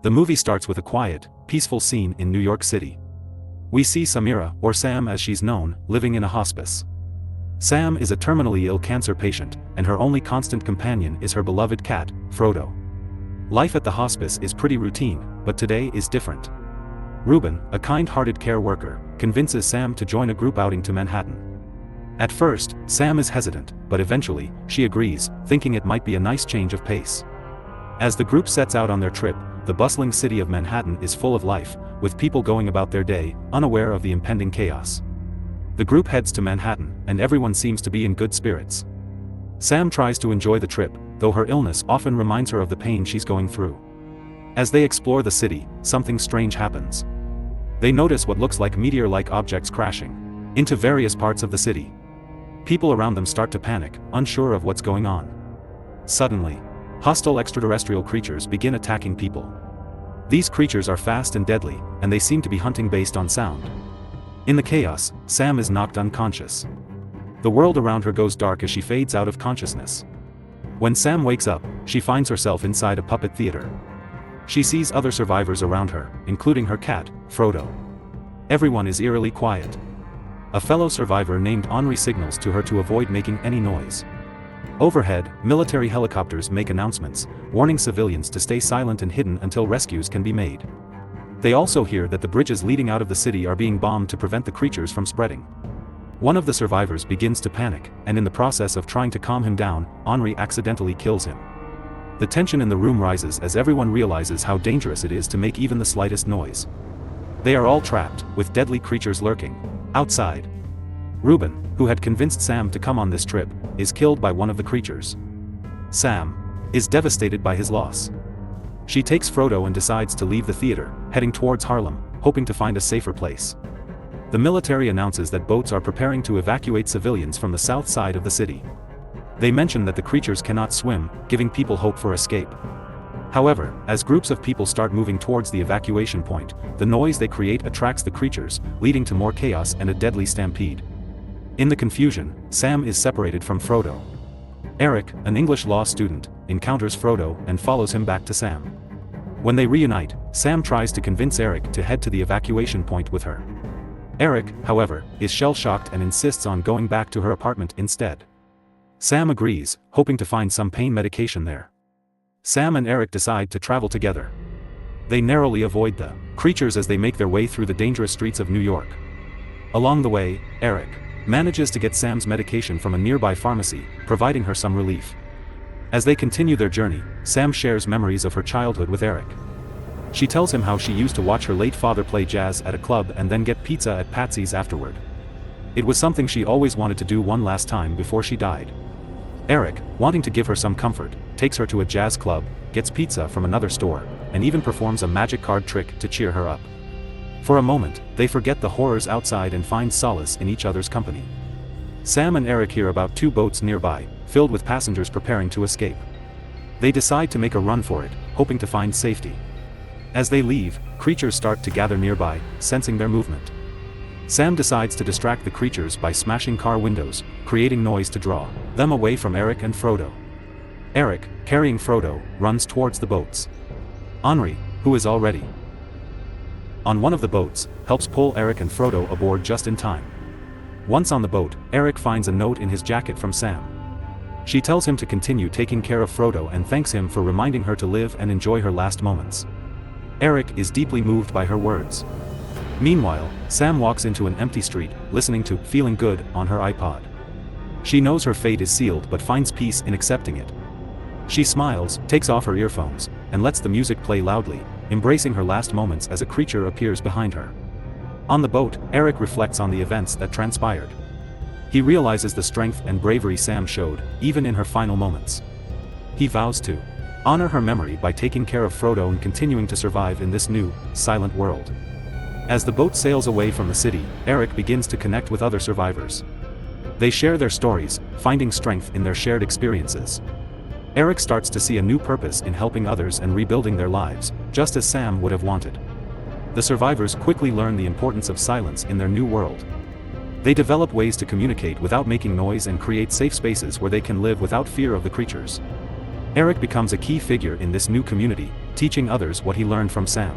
The movie starts with a quiet, peaceful scene in New York City. We see Samira, or Sam as she's known, living in a hospice. Sam is a terminally ill cancer patient, and her only constant companion is her beloved cat, Frodo. Life at the hospice is pretty routine, but today is different. Ruben, a kind-hearted care worker, convinces Sam to join a group outing to Manhattan. At first, Sam is hesitant, but eventually, she agrees, thinking it might be a nice change of pace. As the group sets out on their trip, the bustling city of Manhattan is full of life, with people going about their day, unaware of the impending chaos. The group heads to Manhattan, and everyone seems to be in good spirits. Sam tries to enjoy the trip, though her illness often reminds her of the pain she's going through. As they explore the city, something strange happens. They notice what looks like meteor-like objects crashing into various parts of the city. People around them start to panic, unsure of what's going on. Suddenly, hostile extraterrestrial creatures begin attacking people. These creatures are fast and deadly, and they seem to be hunting based on sound. In the chaos, Sam is knocked unconscious. The world around her goes dark as she fades out of consciousness. When Sam wakes up, she finds herself inside a puppet theater. She sees other survivors around her, including her cat, Frodo. Everyone is eerily quiet. A fellow survivor named Henri signals to her to avoid making any noise. Overhead, military helicopters make announcements, warning civilians to stay silent and hidden until rescues can be made. They also hear that the bridges leading out of the city are being bombed to prevent the creatures from spreading. One of the survivors begins to panic, and in the process of trying to calm him down, Henri accidentally kills him. The tension in the room rises as everyone realizes how dangerous it is to make even the slightest noise. They are all trapped, with deadly creatures lurking outside. Ruben, who had convinced Sam to come on this trip, is killed by one of the creatures. Sam is devastated by his loss. She takes Frodo and decides to leave the theater, heading towards Harlem, hoping to find a safer place. The military announces that boats are preparing to evacuate civilians from the south side of the city. They mention that the creatures cannot swim, giving people hope for escape. However, as groups of people start moving towards the evacuation point, the noise they create attracts the creatures, leading to more chaos and a deadly stampede. In the confusion, Sam is separated from Frodo. Eric, an English law student, encounters Frodo and follows him back to Sam. When they reunite, Sam tries to convince Eric to head to the evacuation point with her. Eric, however, is shell-shocked and insists on going back to her apartment instead. Sam agrees, hoping to find some pain medication there. Sam and Eric decide to travel together. They narrowly avoid the creatures as they make their way through the dangerous streets of New York. Along the way, Eric manages to get Sam's medication from a nearby pharmacy, providing her some relief. As they continue their journey, Sam shares memories of her childhood with Eric. She tells him how she used to watch her late father play jazz at a club and then get pizza at Patsy's afterward. It was something she always wanted to do one last time before she died. Eric, wanting to give her some comfort, takes her to a jazz club, gets pizza from another store, and even performs a magic card trick to cheer her up. For a moment, they forget the horrors outside and find solace in each other's company. Sam and Eric hear about two boats nearby, filled with passengers preparing to escape. They decide to make a run for it, hoping to find safety. As they leave, creatures start to gather nearby, sensing their movement. Sam decides to distract the creatures by smashing car windows, creating noise to draw them away from Eric and Frodo. Eric, carrying Frodo, runs towards the boats. Henri, who is already on one of the boats, helps pull Eric and Frodo aboard just in time. Once on the boat, Eric finds a note in his jacket from Sam. She tells him to continue taking care of Frodo and thanks him for reminding her to live and enjoy her last moments. Eric is deeply moved by her words. Meanwhile, Sam walks into an empty street, listening to "Feeling Good" on her iPod. She knows her fate is sealed but finds peace in accepting it. She smiles, takes off her earphones, and lets the music play loudly, embracing her last moments as a creature appears behind her. On the boat, Eric reflects on the events that transpired. He realizes the strength and bravery Sam showed, even in her final moments. He vows to honor her memory by taking care of Frodo and continuing to survive in this new, silent world. As the boat sails away from the city, Eric begins to connect with other survivors. They share their stories, finding strength in their shared experiences. Eric starts to see a new purpose in helping others and rebuilding their lives, just as Sam would have wanted. The survivors quickly learn the importance of silence in their new world. They develop ways to communicate without making noise and create safe spaces where they can live without fear of the creatures. Eric becomes a key figure in this new community, teaching others what he learned from Sam.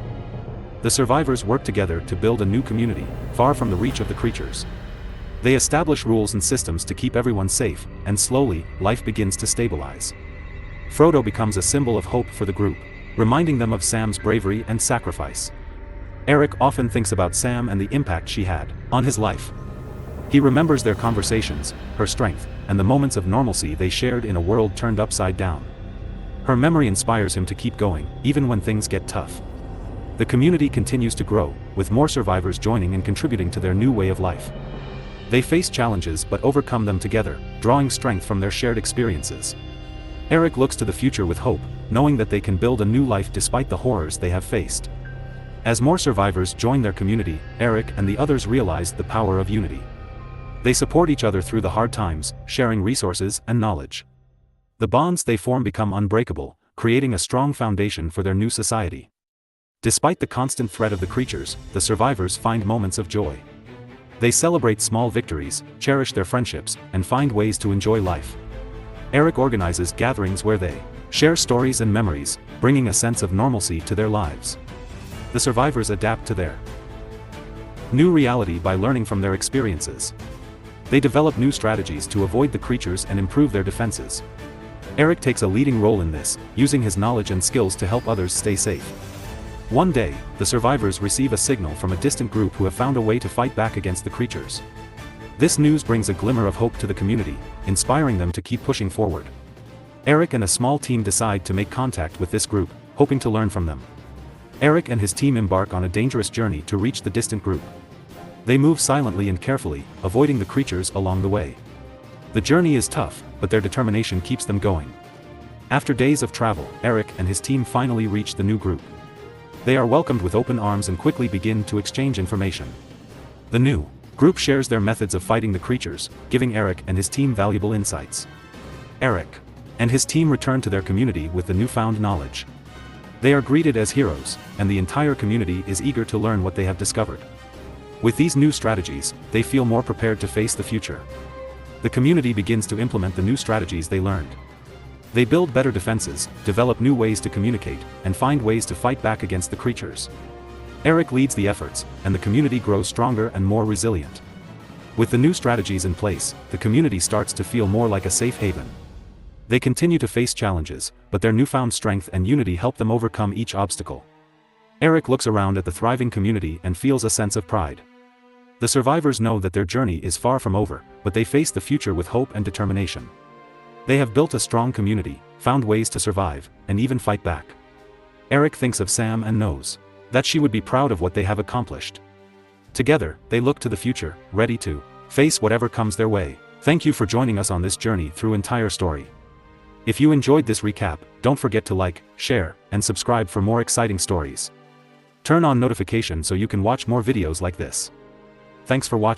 The survivors work together to build a new community, far from the reach of the creatures. They establish rules and systems to keep everyone safe, and slowly, life begins to stabilize. Frodo becomes a symbol of hope for the group, reminding them of Sam's bravery and sacrifice. Eric often thinks about Sam and the impact she had on his life. He remembers their conversations, her strength, and the moments of normalcy they shared in a world turned upside down. Her memory inspires him to keep going, even when things get tough. The community continues to grow, with more survivors joining and contributing to their new way of life. They face challenges but overcome them together, drawing strength from their shared experiences. Eric looks to the future with hope, knowing that they can build a new life despite the horrors they have faced. As more survivors join their community, Eric and the others realize the power of unity. They support each other through the hard times, sharing resources and knowledge. The bonds they form become unbreakable, creating a strong foundation for their new society. Despite the constant threat of the creatures, the survivors find moments of joy. They celebrate small victories, cherish their friendships, and find ways to enjoy life. Eric organizes gatherings where they share stories and memories, bringing a sense of normalcy to their lives. The survivors adapt to their new reality by learning from their experiences. They develop new strategies to avoid the creatures and improve their defenses. Eric takes a leading role in this, using his knowledge and skills to help others stay safe. One day, the survivors receive a signal from a distant group who have found a way to fight back against the creatures. This news brings a glimmer of hope to the community, inspiring them to keep pushing forward. Eric and a small team decide to make contact with this group, hoping to learn from them. Eric and his team embark on a dangerous journey to reach the distant group. They move silently and carefully, avoiding the creatures along the way. The journey is tough, but their determination keeps them going. After days of travel, Eric and his team finally reach the new group. They are welcomed with open arms and quickly begin to exchange information. The new group shares their methods of fighting the creatures, giving Eric and his team valuable insights. Eric and his team return to their community with the newfound knowledge. They are greeted as heroes, and the entire community is eager to learn what they have discovered. With these new strategies, they feel more prepared to face the future. The community begins to implement the new strategies they learned. They build better defenses, develop new ways to communicate, and find ways to fight back against the creatures. Eric leads the efforts, and the community grows stronger and more resilient. With the new strategies in place, the community starts to feel more like a safe haven. They continue to face challenges, but their newfound strength and unity help them overcome each obstacle. Eric looks around at the thriving community and feels a sense of pride. The survivors know that their journey is far from over, but they face the future with hope and determination. They have built a strong community, found ways to survive, and even fight back. Eric thinks of Sam and knows that she would be proud of what they have accomplished. Together, they look to the future, ready to face whatever comes their way. Thank you for joining us on this journey through entire story. If you enjoyed this recap, don't forget to like, share, and subscribe for more exciting stories. Turn on notifications so you can watch more videos like this. Thanks for watching.